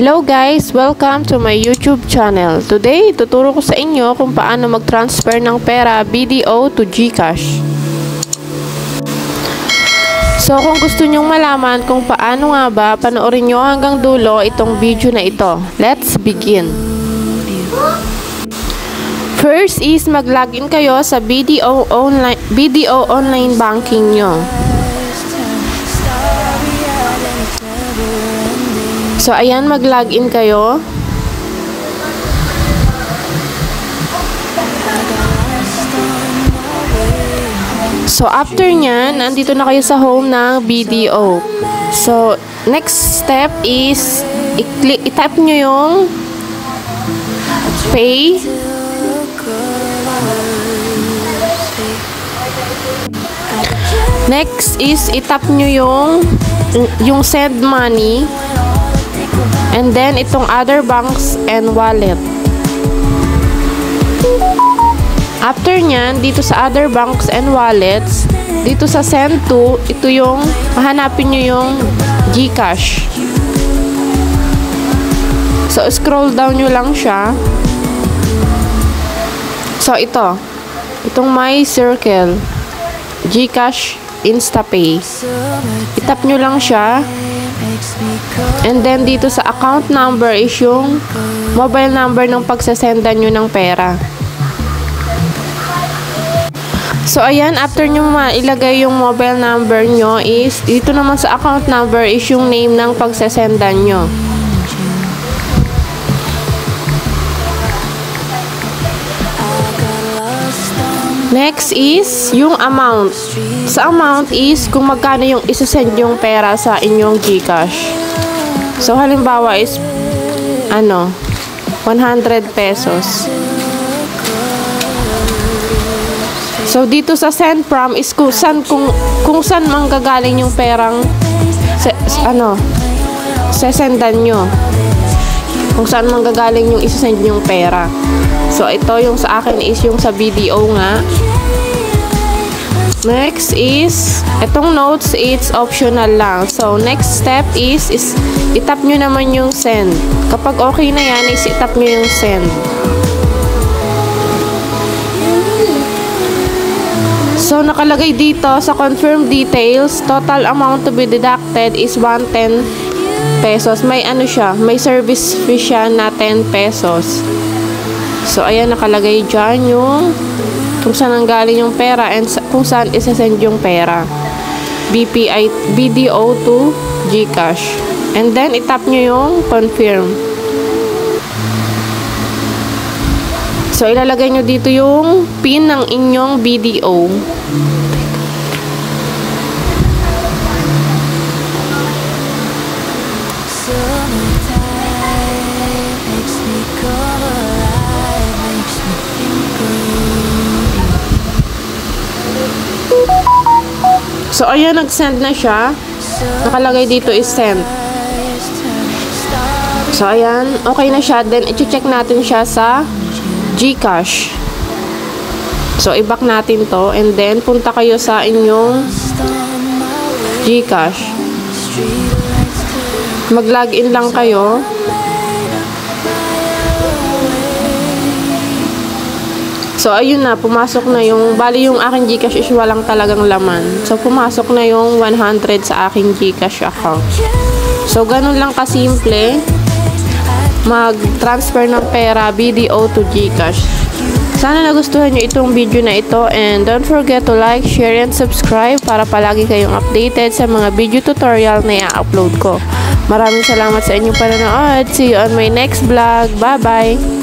Hello guys! Welcome to my YouTube channel. Today, tuturo ko sa inyo kung paano mag-transfer ng pera BDO to GCash. So, kung gusto nyong malaman kung paano nga ba, panoorin nyo hanggang dulo itong video na ito. Let's begin! First is mag-login kayo sa BDO online banking nyo. So, ayan, mag-login kayo. So, after nyan, nandito na kayo sa home ng BDO. So, next step is, i-tap nyo yung pay. Next is, i-tap nyo yung send money. And then, itong other banks and wallet. After nyan, dito sa other banks and wallets, dito sa send to, ito yung, mahanapin nyo yung GCash. So, scroll down nyo lang siya. So, itong my circle, GCash InstaPay. Itap nyo lang siya. And then, dito sa account number is yung mobile number ng pagsasendan nyo ng pera. So, ayan, after nyo mailagay yung mobile number nyo is, dito naman sa account number is yung name ng pagsasendan nyo. Next is yung amount. Sa amount is kung magkano yung isasend yung pera sa inyong GCash. So, halimbawa is 100 pesos. So, dito sa send from is kung saan manggagaling yung perang sesendan nyo. Kung saan manggagaling yung isasend yung pera. So, ito yung sa akin is yung sa BDO nga. Next is, itong notes, it's optional lang. So, next step is itap nyo naman yung send. Kapag okay na yan, is itap nyo yung send. So, nakalagay dito sa confirm details, total amount to be deducted is 110 pesos. May siya, may service fee siya na 10 pesos. So, ayan, nakalagay dyan yung kung saan nanggaling yung pera and kung saan isasend yung pera. BDO to GCash. And then, itap nyo yung confirm. So, ilalagay nyo dito yung PIN ng inyong BDO. So, ayan, nag-send na siya. Nakalagay dito is send. So, ayan, okay na siya. Then, i-check natin siya sa GCash. So, i-back natin to. And then, punta kayo sa inyong GCash. Mag-login lang kayo. So, ayun na, pumasok na yung, bali yung aking GCash is walang talagang laman. So, pumasok na yung 100 sa aking GCash account. So, ganun lang kasimple mag-transfer ng pera BDO to GCash. Sana nagustuhan nyo itong video na ito and don't forget to like, share, and subscribe para palagi kayong updated sa mga video tutorial na i-upload ko. Maraming salamat sa inyong panonood. See you on my next vlog. Bye-bye!